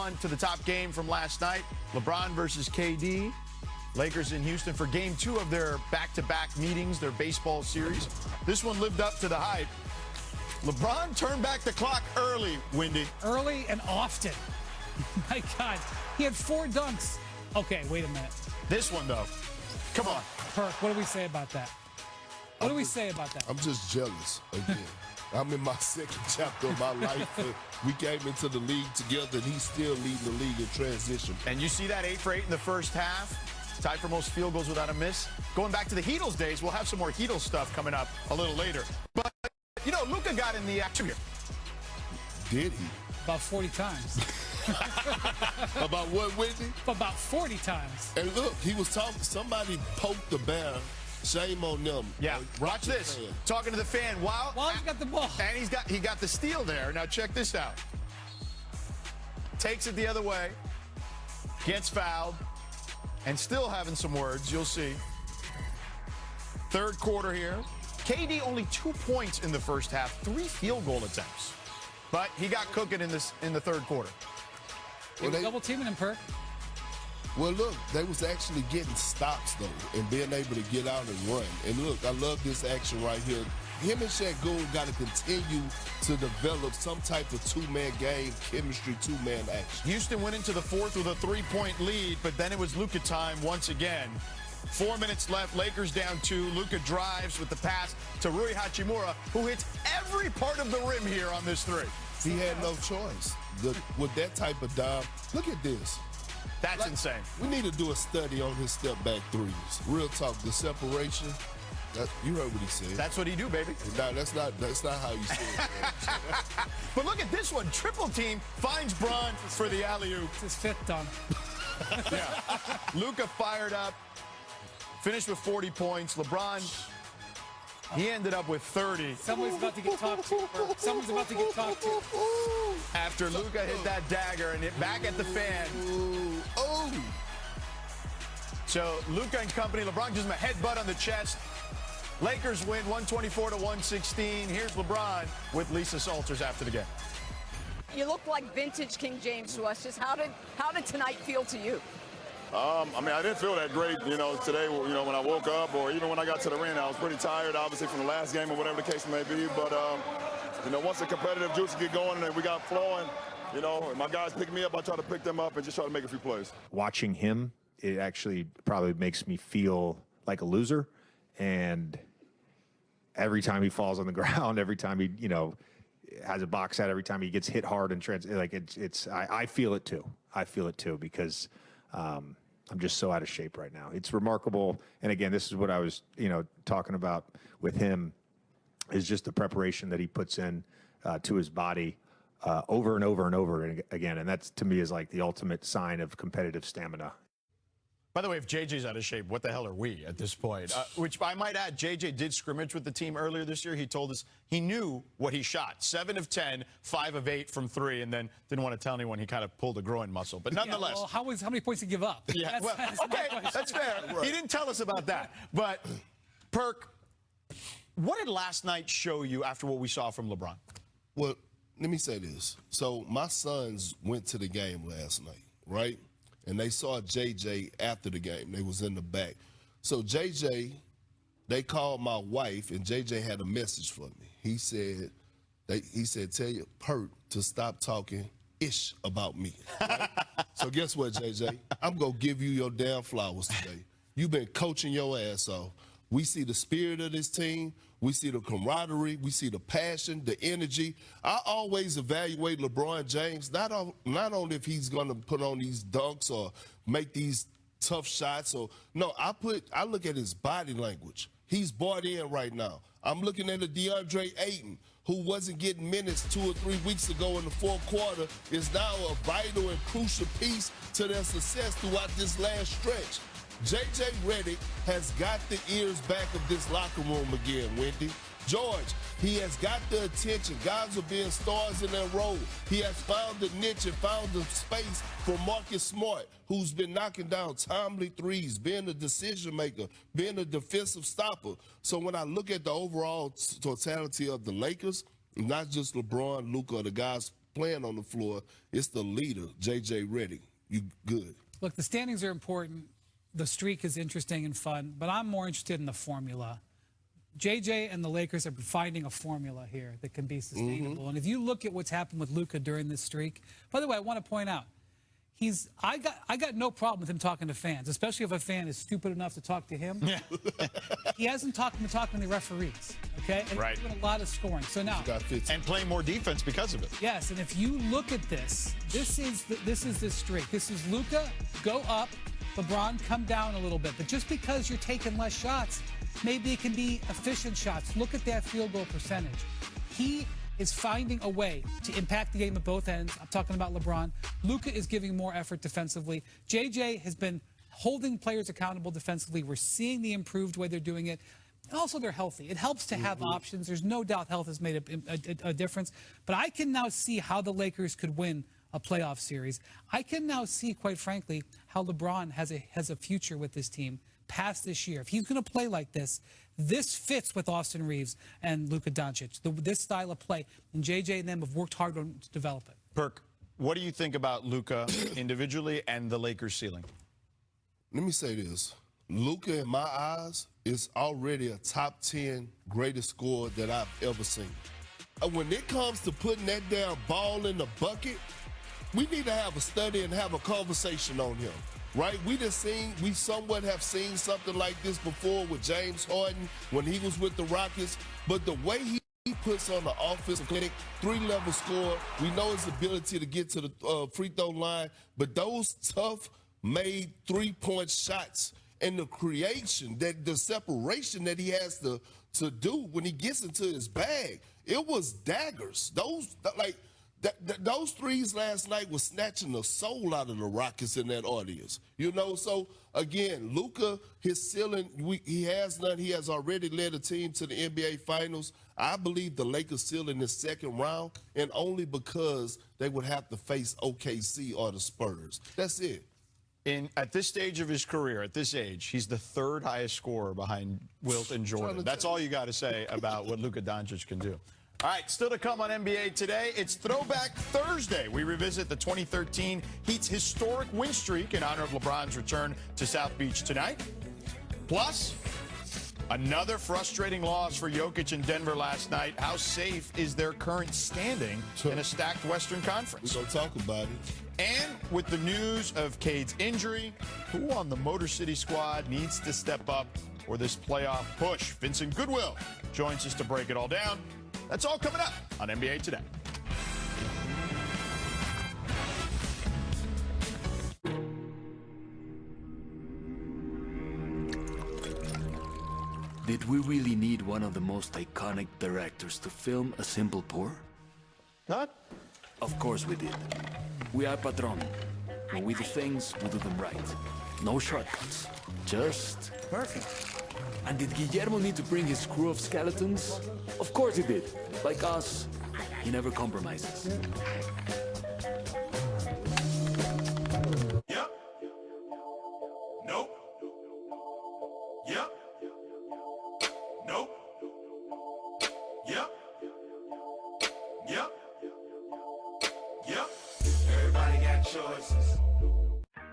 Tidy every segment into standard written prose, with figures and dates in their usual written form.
on to the top game from last night. LeBron versus KD. Lakers in Houston for game 2 of their back-to-back meetings, their baseball series. This one lived up to the hype. LeBron turned back the clock early, Wendy. Early and often. My God. He had 4 dunks. Okay, wait a minute. This one, though. Come on. Perk, what do we say about that? What do we say about that? I'm just jealous again. I'm in my second chapter of my life. We came into the league together, and he's still leading the league in transition. And you see that 8 for 8 in the first half. Tied for most field goals without a miss. Going back to the Heatles days, we'll have some more Heatles stuff coming up a little later. But, you know, Luka got in the action here. Did he? About 40 times. About what, Whitney? About 40 times. And look, he was talking, somebody poked the bear. Shame on them. Yeah, watch this. Fan. Talking to the fan while he's got the ball. And he got the steal there. Now check this out. Takes it the other way. Gets fouled. And still having some words, you'll see. Third quarter here. KD only 2 points in the first half, 3 field goal attempts. But he got cooking in the third quarter. They were double teaming him, Perk. Well, look, they was actually getting stops, though, and being able to get out and run. And look, I love this action right here. Him and Şengün got to continue to develop some type of two-man game, chemistry, two-man action. Houston went into the fourth with a 3-point lead, but then it was Luka time once again. 4 minutes left, Lakers down 2. Luka drives with the pass to Rui Hachimura, who hits every part of the rim here on this 3. He had no choice. With that type of dime, look at this. That's insane. We need to do a study on his step-back threes. Real talk, the separation. You heard what he said. That's what he do, baby. No, that's not how you say it. But look at this one. Triple team finds Bron for the alley-oop. It's his 5th dunk. Yeah. Luka fired up. Finished with 40 points. LeBron, he ended up with 30. Someone's about to get talked to. Someone's about to get talked to. After Luka hit that dagger and hit back at the fan. Oh! So Luka and company, LeBron gives him a headbutt on the chest. Lakers win 124-116. Here's LeBron with Lisa Salters after the game. You look like vintage King James to us. Just how did tonight feel to you? I mean, I didn't feel that great, today, when I woke up or even when I got to the arena. I was pretty tired, obviously, from the last game or whatever the case may be. But, once the competitive juice get going and we got flowing, and my guys pick me up, I try to pick them up and just try to make a few plays. Watching him, it actually probably makes me feel like a loser. And every time he falls on the ground, every time he, has a box out, every time he gets hit hard and I feel it too. I feel it too because I'm just so out of shape right now. It's remarkable. And again, this is what I was, talking about with him is just the preparation that he puts in to his body over and over and over again. And that's, to me, is like the ultimate sign of competitive stamina. By the way, if JJ's out of shape, what the hell are we at this point? Which I might add, JJ did scrimmage with the team earlier this year. He told us he knew what he shot. 7 of 10, 5 of 8 from 3, and then didn't want to tell anyone he kind of pulled a groin muscle. But nonetheless. Yeah, well, how many points did he give up? Yeah, that's fair. Right. He didn't tell us about that. But, Perk, what did last night show you after what we saw from LeBron? Well, let me say this. So my sons went to the game last night, right? And they saw JJ after the game. They was in the back. So JJ, they called my wife, and JJ had a message for me. He said, tell your Perk to stop talking ish about me. Right? So guess what, JJ? I'm going to give you your damn flowers today. You've been coaching your ass off. We see the spirit of this team. We see the camaraderie. We see the passion, the energy. I always evaluate LeBron James, not only if he's going to put on these dunks or make these tough shots. No, I look at his body language. He's bought in right now. I'm looking at a DeAndre Ayton, who wasn't getting minutes 2 or 3 weeks ago in the fourth quarter, is now a vital and crucial piece to their success throughout this last stretch. J.J. Redick has got the ears back of this locker room again, Wendy. George, he has got the attention. Guys are being stars in their role. He has found the niche and found the space for Marcus Smart, who's been knocking down timely threes, being a decision maker, being a defensive stopper. So when I look at the overall totality of the Lakers, not just LeBron, Luka, the guys playing on the floor. It's the leader, J.J. Redick. You good. Look, the standings are important. The streak is interesting and fun, but I'm more interested in the formula. JJ and the Lakers are finding a formula here that can be sustainable. And if you look at what's happened with Luka during this streak, by the way, I want to point out, I got no problem with him talking to fans, especially if a fan is stupid enough to talk to him. Yeah. He hasn't been talking to the referees, okay? And right. He's doing a lot of scoring. So now, and playing more defense because of it. Yes, and if you look at this is this streak. This is Luka go up, LeBron come down a little bit. But just because you're taking less shots, maybe it can be efficient shots. Look at that field goal percentage. He is finding a way to impact the game at both ends. I'm talking about LeBron. Luka is giving more effort defensively. JJ has been holding players accountable defensively. We're seeing the improved way they're doing it. And also, they're healthy. It helps to have options. There's no doubt health has made a difference. But I can now see how the Lakers could win a playoff series. I can now see, quite frankly, how LeBron has a future with this team past this year. If he's going to play like this, this fits with Austin Reeves and Luka Doncic. This style of play, and JJ and them have worked hard to develop it. Perk, what do you think about Luka individually and the Lakers ceiling? Let me say this. Luka, in my eyes, is already a top 10 greatest scorer that I've ever seen. When it comes to putting that damn ball in the bucket, we need to have a study and have a conversation on him. Right? We somewhat have seen something like this before with James Harden when he was with the Rockets. But the way he puts on the offensive clinic, 3-level score, we know his ability to get to the free throw line. But those tough made 3-point shots and the creation, the separation that he has to do when he gets into his bag, it was daggers. Those threes last night was snatching the soul out of the Rockets in that audience. You know, so again, Luka, his ceiling, he has none. He has already led a team to the NBA Finals. I believe the Lakers ceiling is second round, and only because they would have to face OKC or the Spurs. That's it. At this stage of his career, at this age, he's the third highest scorer behind Wilt and Jordan. That's all you got to say about what Luka Doncic can do. All right, still to come on NBA Today, it's Throwback Thursday. We revisit the 2013 Heat's historic win streak in honor of LeBron's return to South Beach tonight. Plus, another frustrating loss for Jokic in Denver last night. How safe is their current standing in a stacked Western Conference? We're going to talk about it. And with the news of Cade's injury, who on the Motor City squad needs to step up for this playoff push? Vincent Goodwill joins us to break it all down. That's all coming up on NBA Today. Did we really need one of the most iconic directors to film A Simple Pour? What? Of course we did. We are Patron. When we do things, we do them right. No shortcuts. Just perfect. And did Guillermo need to bring his crew of skeletons? Of course he did. Like us, he never compromises. Yep. Nope. Yep. Nope. Yep. Yep. Yep. Everybody got choices.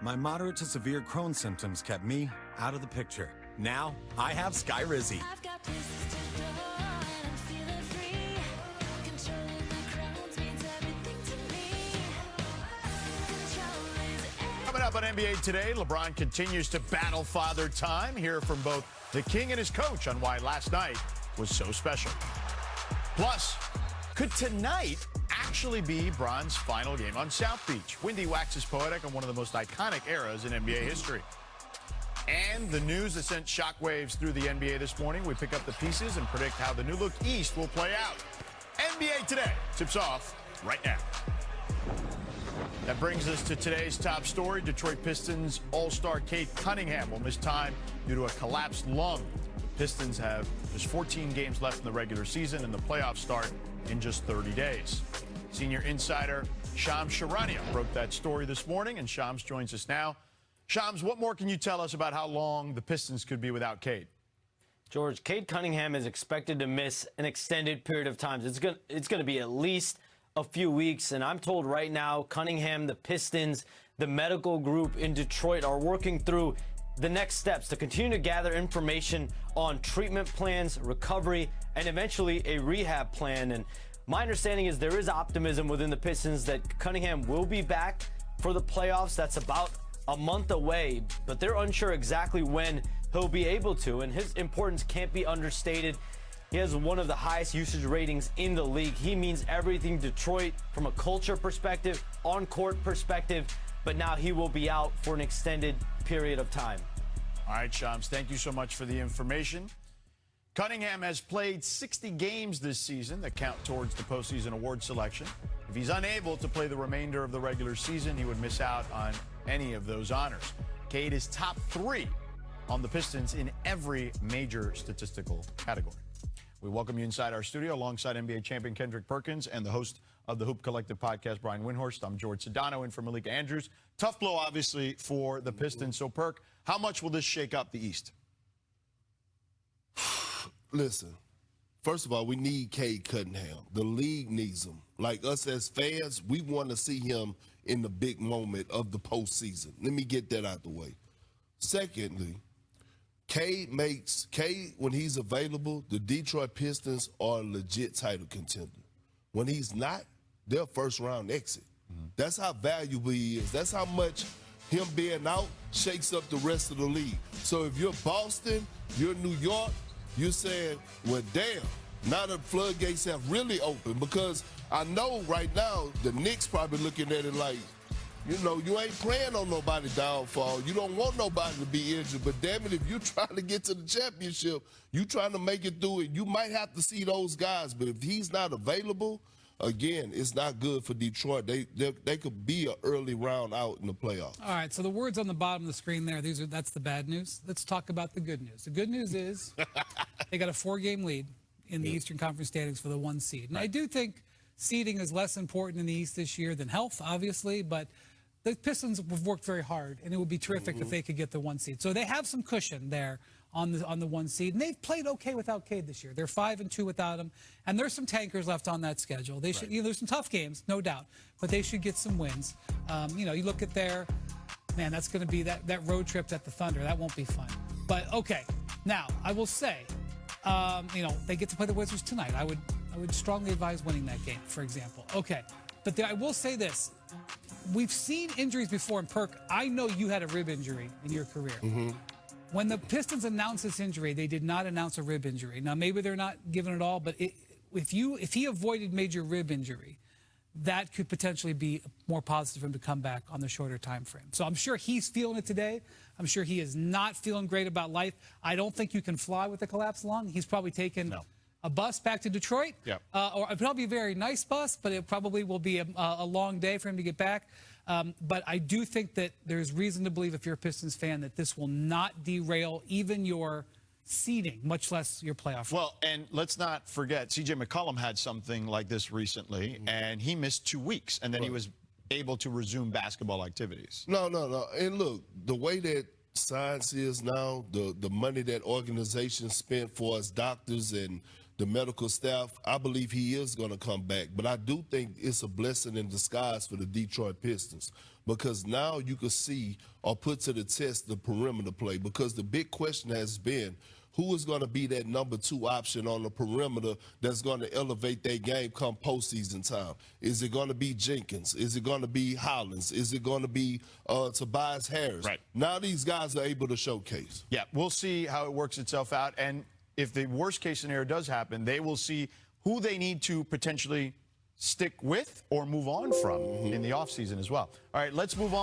My moderate to severe Crohn's symptoms kept me out of the picture. Now, I have Skyrizi. Coming up on NBA Today, LeBron continues to battle father time. Hear from both the king and his coach on why last night was so special. Plus, could tonight actually be Bron's final game on South Beach? Windy waxes poetic on one of the most iconic eras in NBA history. And the news that sent shockwaves through the NBA this morning. We pick up the pieces and predict how the new look East will play out. NBA Today tips off right now. That brings us to today's top story. Detroit Pistons All-Star Cade Cunningham will miss time due to a collapsed lung. Pistons have just 14 games left in the regular season, and the playoffs start in just 30 days. Senior insider Shams Charania broke that story this morning, and Shams joins us now. Shams, what more can you tell us about how long the Pistons could be without Cade? George, Cade Cunningham is expected to miss an extended period of time. It's going to be at least a few weeks, and I'm told right now Cunningham, the Pistons, the medical group in Detroit are working through the next steps to continue to gather information on treatment plans, recovery, and eventually a rehab plan. And my understanding is there is optimism within the Pistons that Cunningham will be back for the playoffs. That's about a month away, but they're unsure exactly when he'll be able to, and his importance can't be understated. He has one of the highest usage ratings in the league. He means everything Detroit from a culture perspective, on-court perspective, but now he will be out for an extended period of time. All right, Shams, thank you so much for the information. Cunningham has played 60 games this season that count towards the postseason award selection. If he's unable to play the remainder of the regular season, he would miss out on any of those honors. Cade is top 3 on the Pistons in every major statistical category. We welcome you inside our studio alongside NBA champion Kendrick Perkins and the host of the Hoop Collective podcast, Brian Windhorst. I'm George Sedano in for Malika Andrews. Tough blow, obviously, for the Pistons. So, Perk, how much will this shake up the East? Listen, first of all, we need Cade Cunningham. The league needs him. Like us as fans, we want to see him in the big moment of the postseason. Let me get that out the way. Secondly, Cade, when he's available, the Detroit Pistons are a legit title contender. When he's not, they're first-round exit. That's how valuable he is. That's how much him being out shakes up the rest of the league. So if you're Boston, you're New York, you're saying, well, damn, now the floodgates have really opened, because I know right now the Knicks probably looking at it like, you know, you ain't playing on nobody's downfall. You don't want nobody to be injured, but damn it, if you're trying to get to the championship, you trying to make it through it, you might have to see those guys. But if he's not available, again, it's not good for Detroit. They could be an early round out in the playoffs. All right, so the words on the bottom of the screen there, that's the bad news. Let's talk about the good news. The good news is they got a 4-game lead in the Eastern Conference standings for the 1 seed. And I do think seeding is less important in the East this year than health, obviously, but the Pistons have worked very hard, and it would be terrific if they could get the 1 seed. So they have some cushion there on the 1 seed, and they've played okay without Cade this year. They're 5-2 without him, and there's some tankers left on that schedule. They should, there's some tough games, no doubt, but they should get some wins. You look at man, that's going to be that road trip at the Thunder. That won't be fun. But okay, now I will say, they get to play the Wizards tonight. I would strongly advise winning that game, for example. Okay, but I will say this. We've seen injuries before, and Perk, I know you had a rib injury in your career. When the Pistons announced this injury, they did not announce a rib injury. Now, maybe they're not giving it all, but if he avoided major rib injury, that could potentially be more positive for him to come back on the shorter time frame. So I'm sure he's feeling it today. I'm sure he is not feeling great about life. I don't think you can fly with a collapsed lung. He's probably taken a bus back to Detroit, or it'll probably be a very nice bus, but it probably will be a long day for him to get back. But I do think that there's reason to believe, if you're a Pistons fan, that this will not derail even your seeding, much less your playoff. Well, and let's not forget, C.J. McCollum had something like this recently, and he missed 2 weeks, and then he was able to resume basketball activities. No. And look, the way that science is now, the money that organizations spent for us doctors and the medical staff, I believe he is going to come back. But I do think it's a blessing in disguise for the Detroit Pistons, because now you can see or put to the test the perimeter play, because the big question has been, who is going to be that number 2 option on the perimeter that's going to elevate their game come postseason time? Is it going to be Jenkins? Is it going to be Hollins? Is it going to be Tobias Harris? Right. Now these guys are able to showcase. Yeah, we'll see how it works itself out. And if the worst-case scenario does happen, they will see who they need to potentially stick with or move on from in the offseason as well. All right, let's move on.